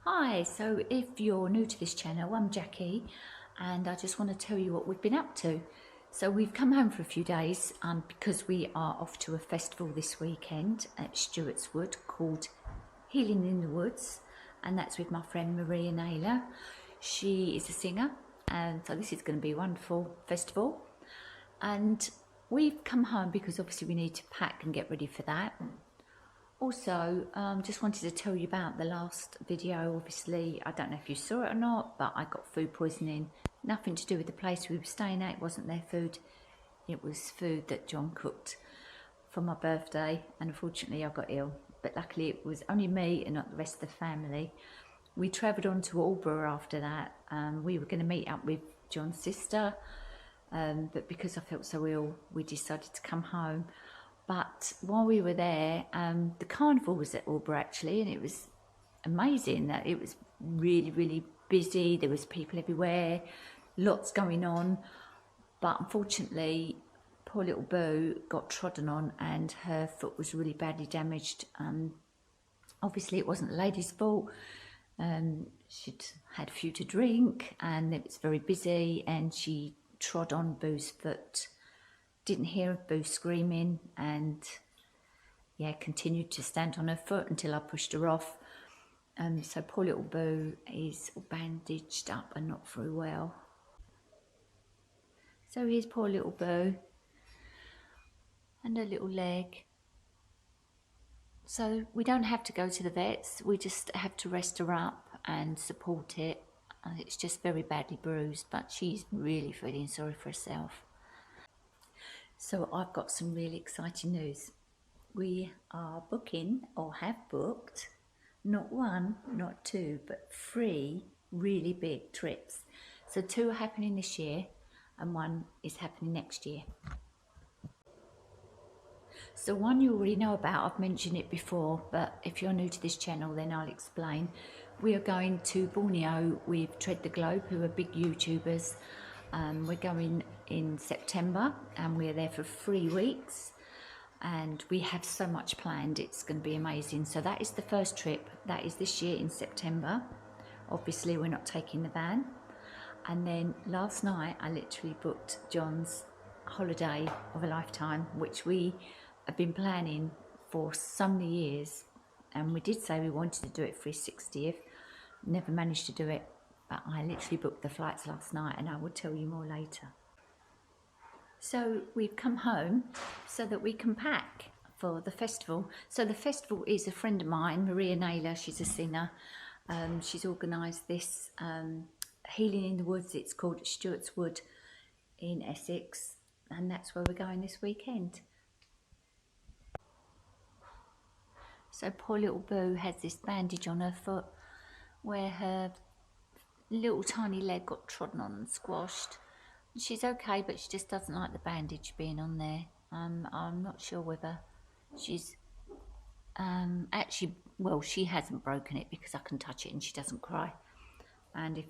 Hi, so if you're new to this channel, I'm Jackie and I just want to tell you what we've been up to. So we've come home for a few days because we are off to a festival this weekend at Stuarts Wood called Healing in the Woods, and that's with my friend Maria Naylor. She is a singer, and so this is going to be a wonderful festival. And we've come home because obviously we need to pack and get ready for that. Also, just wanted to tell you about the last video. Obviously, I don't know if you saw it or not, but I got food poisoning. Nothing to do with the place we were staying at. It wasn't their food. It was food that John cooked for my birthday, and unfortunately I got ill. But luckily it was only me and not the rest of the family. We travelled on to Albury after that. We were going to meet up with John's sister, but because I felt so ill, we decided to come home. But while we were there, the carnival was at Albury actually, and it was amazing. That it was really busy. There was people everywhere, lots going on. But unfortunately, poor little Boo got trodden on, and her foot was really badly damaged. Obviously, it wasn't the lady's fault. She'd had a few to drink, and it was very busy, and she trod on Boo's foot. Didn't hear Boo screaming, and yeah, continued to stand on her foot until I pushed her off. So poor little Boo is all bandaged up and not very well. So here's poor little Boo and her little leg. So we don't have to go to the vets, we just have to rest her up and support it. It's just very badly bruised, but she's really feeling sorry for herself. So I've got some really exciting news. We are booking, or have booked, not one, not two, but 3 really big trips. So 2 are happening this year and 1 is happening next year. So one you already know about, I've mentioned it before, but if you're new to this channel then I'll explain. We are going to Borneo with Tread the Globe, who are big YouTubers. We're going in September and we're there for 3 weeks, and we have so much planned. It's going to be amazing. So that is the first trip. That is this year in September. Obviously we're not taking the van. And then last night I literally booked John's holiday of a lifetime, which we have been planning for so many years, and we did say we wanted to do it for his 60th. Never managed to do it, but I literally booked the flights last night, and I will tell you more later. So we've come home so that we can pack for the festival. So the festival is a friend of mine, Maria Naylor. She's a singer. She's organised this Healing in the Woods. It's called Stuarts Wood in Essex, and that's where we're going this weekend. So poor little Boo has this bandage on her foot where her little tiny leg got trodden on and squashed. She's okay, but she just doesn't like the bandage being on there. I'm not sure whether she's actually, well, she hasn't broken it because I can touch it and she doesn't cry. And if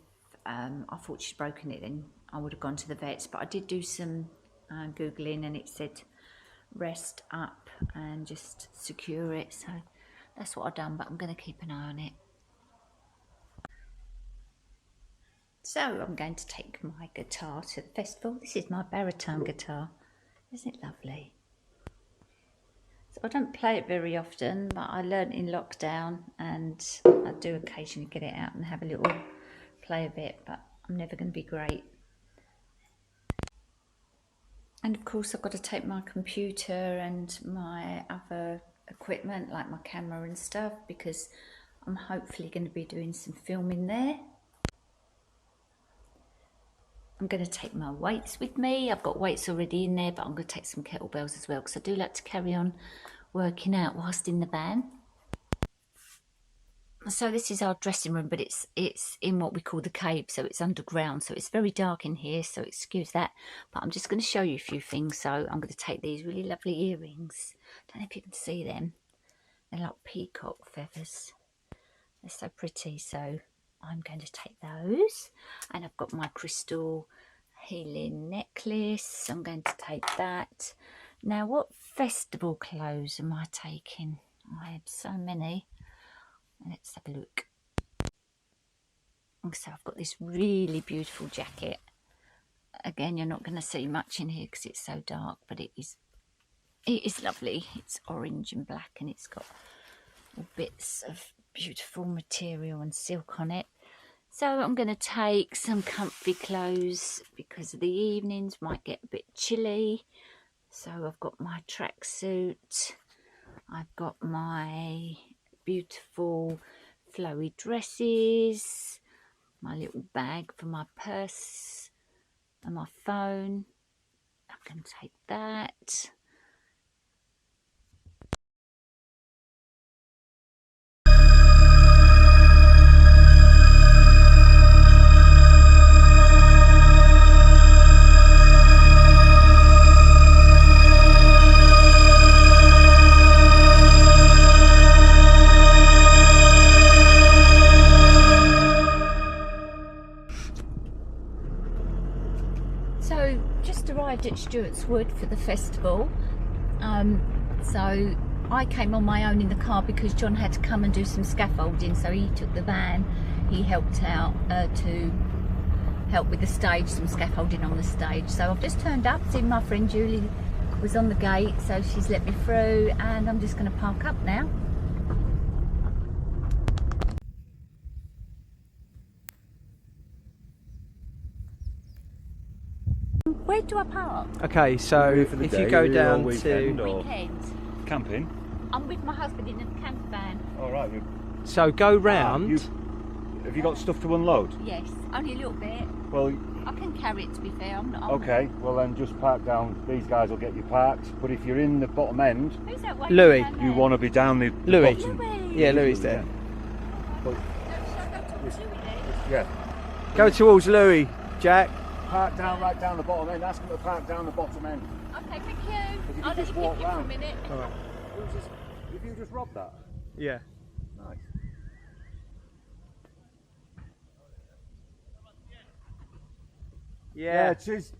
I thought she'd broken it, then I would have gone to the vets. But I did do some Googling, and it said rest up and just secure it. So that's what I've done, but I'm going to keep an eye on it. So I'm going to take my guitar to the festival. This is my baritone guitar. Isn't it lovely? So I don't play it very often, but I learnt in lockdown, and I do occasionally get it out and have a little play a bit, but I'm never going to be great. And of course I've got to take my computer and my other equipment like my camera and stuff, because I'm hopefully going to be doing some filming there. I'm going to take my weights with me. I've got weights already in there, but I'm going to take some kettlebells as well, because I do like to carry on working out whilst in the van. So this is our dressing room, but it's in what we call the cave, so it's underground, so it's very dark in here, so excuse that. But I'm just going to show you a few things. So I'm going to take these really lovely earrings. Don't know if you can see them. They're like peacock feathers. They're so pretty, so I'm going to take those. And I've got my crystal healing necklace. I'm going to take that. Now, what festival clothes am I taking? I have so many. Let's have a look. So I've got this really beautiful jacket. Again, you're not going to see much in here because it's so dark, but it is lovely. It's orange and black, and it's got all bits of beautiful material and silk on it. So I'm going to take some comfy clothes because the evenings might get a bit chilly. So I've got my tracksuit, I've got my beautiful flowy dresses, my little bag for my purse and my phone. I'm going to take that. So just arrived at Stuarts Wood for the festival. So I came on my own in the car because John had to come and do some scaffolding, so he took the van. He helped out to help with the stage, some scaffolding on the stage. So I've just turned up, seen my friend Julie was on the gate, so she's let me through, and I'm just going to park up now. Where do I park? Okay, so if you go down to Weekend. Camping? I'm with my husband in a camper van. All right. so go round. Have you got stuff to unload? Yes, only a little bit. Well, I can carry it, to be fair. I'm not. okay. Well, then just park down. These guys will get you parked. But if you're in the bottom end, Who's that way? Louis. you want to be down the Louis. bottom. Louis. Yeah, Louis there. But, Shall I go towards Louis then? yeah. Go towards Louis, Jack. Park down right down the bottom end. Ask them to park down the bottom end. Okay, thank you. If you I'll could let just you walk keep it for a round. minute. All right. If you just robbed that. Yeah. Nice. Yeah, it is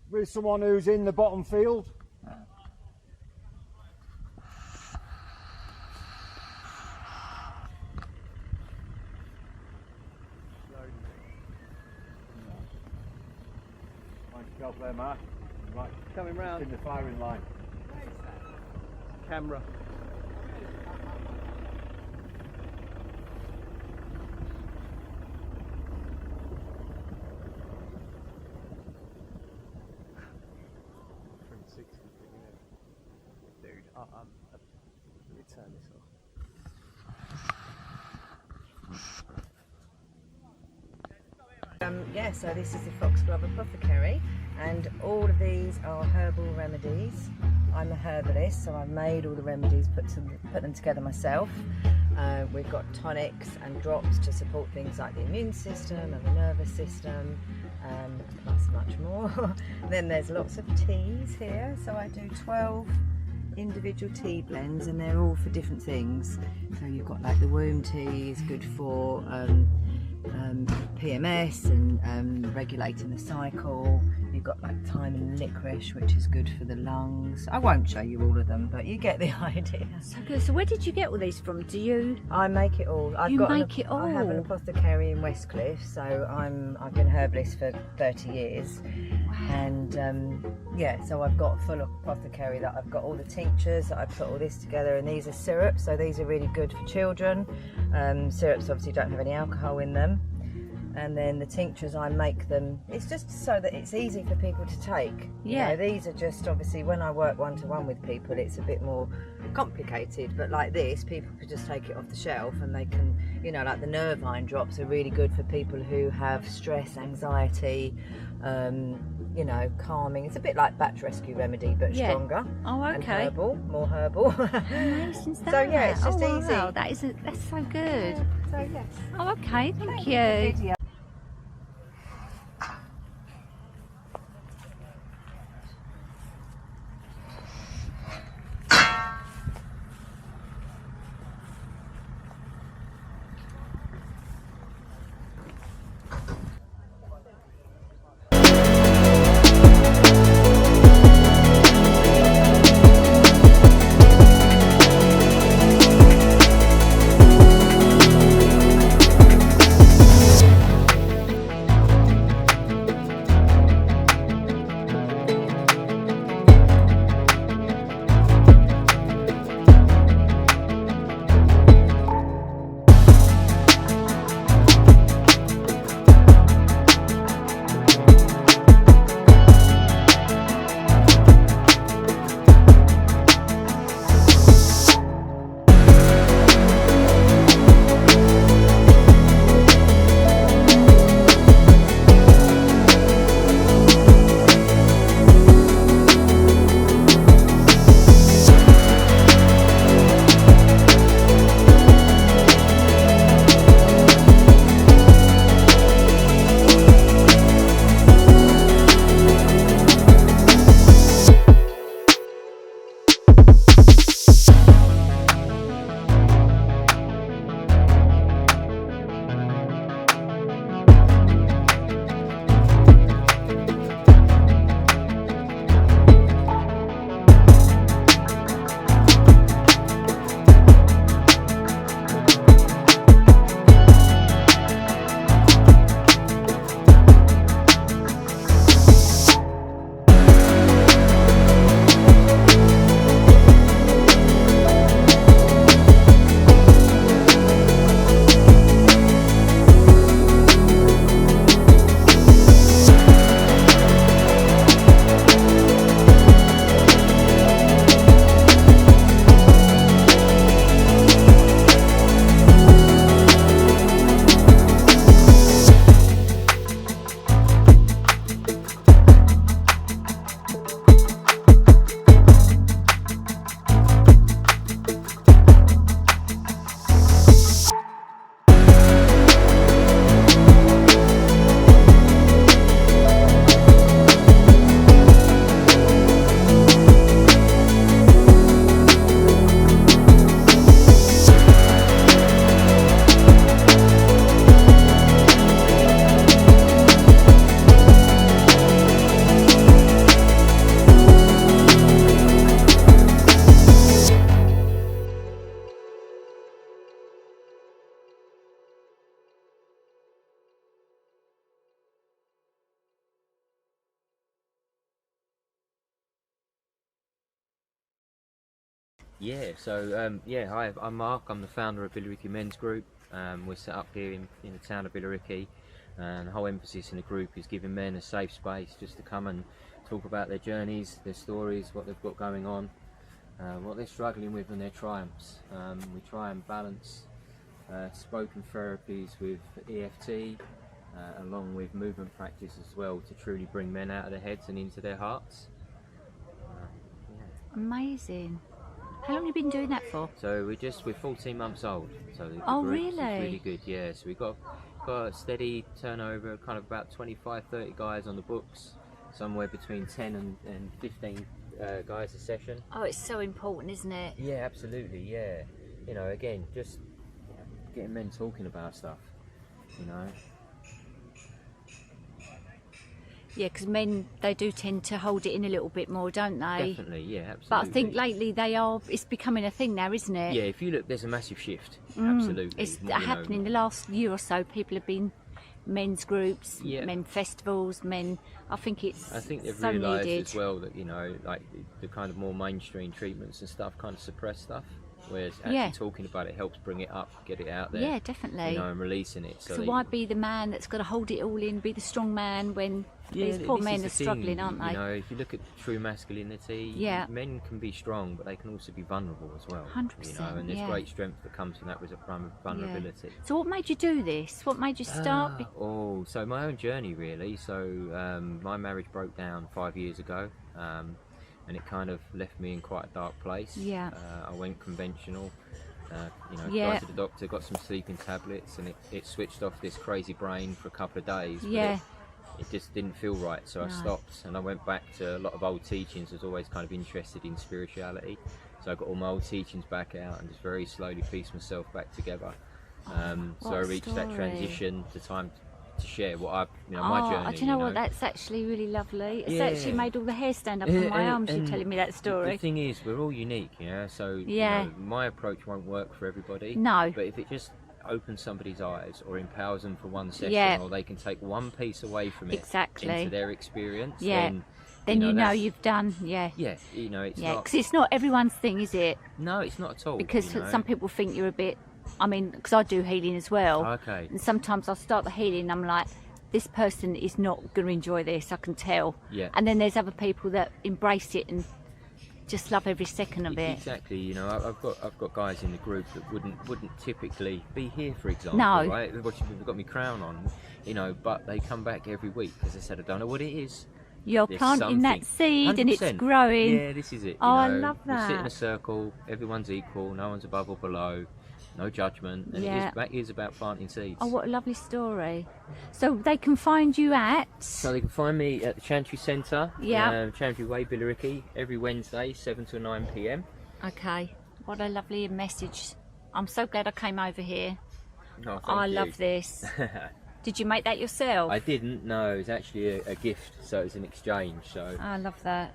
with someone who's in the bottom field. Mind yourself there, Mark. Right, Coming round. in the firing line. Camera. Dude, let me turn this off. Yeah, so this is the Foxglove Apothecary, and all of these are herbal remedies. I'm a herbalist, so I've made all the remedies, put them together myself. We've got tonics and drops to support things like the immune system and the nervous system, plus much more. Then there's lots of teas here, so I do 12 individual tea blends, and they're all for different things. So you've got like the womb tea is good for PMS and regulating the cycle. You've got like thyme and licorice, which is good for the lungs. I won't show you all of them, but you get the idea. So good. So where did you get all these from? Do you? I make it all. You make it I have an all? apothecary in Westcliff, so I've been a herbalist for 30 years. And yeah, so I've got a full apothecary that I've got all the tinctures that I put all this together, and these are syrups, so these are really good for children. Syrups obviously don't have any alcohol in them. And then the tinctures, I make them, it's just so that it's easy for people to take. Yeah. You know, these are just, obviously when I work one-to-one with people, it's a bit more complicated, but like this, people could just take it off the shelf and they can, you know, like the nervine drops are really good for people who have stress, anxiety, you know, calming. It's a bit like batch rescue remedy, but Yeah. stronger. Oh, And okay. herbal, more herbal. Amazing stuff. So yeah, it's just oh, easy. wow. That's so good. So yes. Oh, okay. Thank For you. the video. Yeah, so hi, I'm Mark. I'm the founder of Billericay Men's Group. We're set up here in the town of Billericay, and the whole emphasis in the group is giving men a safe space just to come and talk about their journeys, their stories, what they've got going on, what they're struggling with, and their triumphs. We try and balance spoken therapies with EFT, along with movement practice as well, to truly bring men out of their heads and into their hearts. Amazing. How long have you been doing that for? So we're 14 months old. So the Oh, group really? is really good. Yeah. So we've got a steady turnover, kind of about 25, 30 guys on the books, somewhere between 10 and 15 guys a session. Oh, it's so important, isn't it? Yeah, absolutely. Yeah. You know, again, just getting men talking about stuff. You know. Yeah, because men, they do tend to hold it in a little bit more, don't they? Definitely. Yeah, absolutely. But I think lately it's becoming a thing now, isn't it? Yeah, if you look, there's a massive shift. Absolutely. It's You know, happening the last year or so. People have been men's groups, Yeah. men festivals, men. I think I think they've so realised needed. as well that, you know, like the kind of more mainstream treatments and stuff kind of suppress stuff, whereas actually talking about it helps bring it up, get it out there. Yeah, definitely. You know, and releasing it. So that why be the man that's got to hold it all in, be the strong man when these poor this men is are the thing, struggling, aren't they? You know, if you look at true masculinity, Yeah. men can be strong, but they can also be vulnerable as well. 100%, You know, and there's yeah. great strength that comes from that with vulnerability. So what made you do this? What made you start? So my own journey really. So my marriage broke down 5 years ago, and it kind of left me in quite a dark place. Yeah. I went conventional. You know, Yeah. went to the doctor, got some sleeping tablets, and it switched off this crazy brain for a couple of days. But Yeah. It just didn't feel right, so I No. stopped, and I went back to a lot of old teachings. I was always kind of interested in spirituality, so I got all my old teachings back out and just very slowly pieced myself back together. So I what a reached that story. transition, the time to share what my journey. Do you know what? That's actually really lovely. It's Yeah. actually made all the hair stand up on my arms. You And telling me that The story? thing is, we're all unique, yeah. So Yeah. You know, my approach won't work for everybody. No. But if it just opens somebody's eyes or empowers them for one session, Yeah. or they can take one piece away from it Exactly. into their experience, Yeah. Then you know that's- you've done. Yeah. Yeah, you know, it's Yeah, not. because it's not everyone's thing, is it? No, it's not at all. Because you know. some people think you're a bit. I mean, because I do healing as well. Okay. And sometimes I start the healing, and I'm like, this person is not going to enjoy this. I can tell. Yeah. And then there's other people that embrace it and just love every second of it. Exactly, you know, I've got guys in the group that wouldn't typically be here, for example. No. Right? They've got my crown on, you know, but they come back every week because they said, I don't know what it is. You're There's planting that something. seed and it's 100%. growing. Yeah, this is it. Oh, I you know, love We sit in that. a circle, everyone's equal, no one's above or below, no judgment, and Yeah. it is about planting seeds. Oh, what a lovely story. So they can find you at... So they can find me at the Chantry Centre, Yeah. Chantry Way, Billericay, every Wednesday, 7 to 9 p.m. Okay, what a lovely message. I'm so glad I came over here. Oh, thank I you. love this. Did you make that yourself? I didn't, no, it was actually a gift, so it was an exchange. So I love that.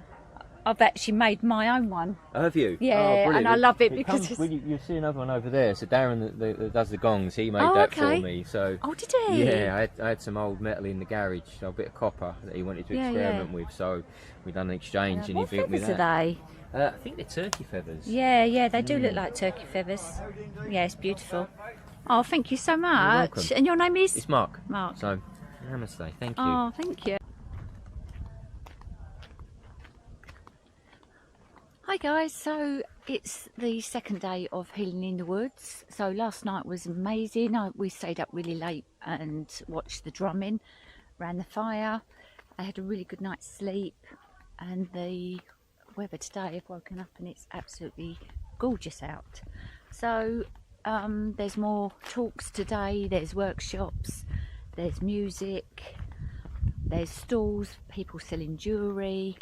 I've actually made my own one. have you? Yeah, Oh, brilliant. and I love it It because comes, it's... well, you see another one over there. So Darren that does the gongs, he made Oh, that okay. for me. So Oh, did he? yeah, I had some old metal in the garage, so a bit of copper that he wanted to Yeah, experiment yeah. with. So we done an exchange, and What he built me feathers are that. they? I think they're turkey feathers. Yeah, they do look like turkey feathers. Yeah, it's beautiful. Oh, thank you so much. welcome. And your name is? It's Mark. Mark. So namaste. Thank you. Oh, thank you. Hi guys, so it's the second day of Healing in the Woods. So last night was amazing. We stayed up really late and watched the drumming, ran the fire. I had a really good night's sleep, and the weather today, I've woken up and it's absolutely gorgeous out. So there's more talks today, there's workshops, there's music, there's stalls, people selling jewellery.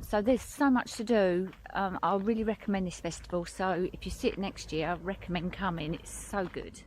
So there's so much to do. I really recommend this festival, so if you see it next year, I recommend coming. It's so good.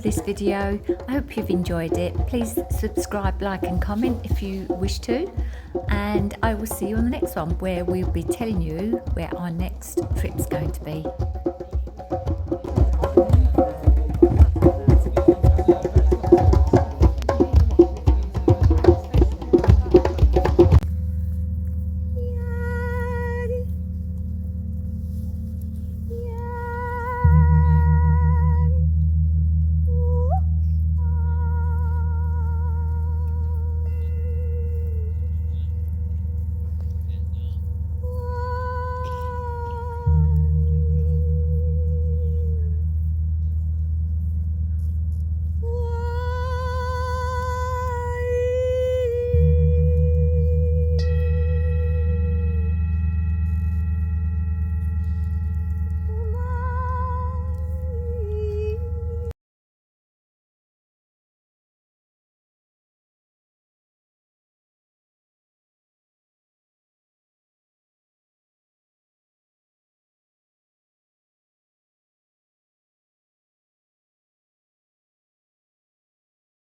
for this video. I hope you've enjoyed it. Please subscribe, like and comment if you wish to. And I will see you on the next one, where we'll be telling you where our next trip's going to be.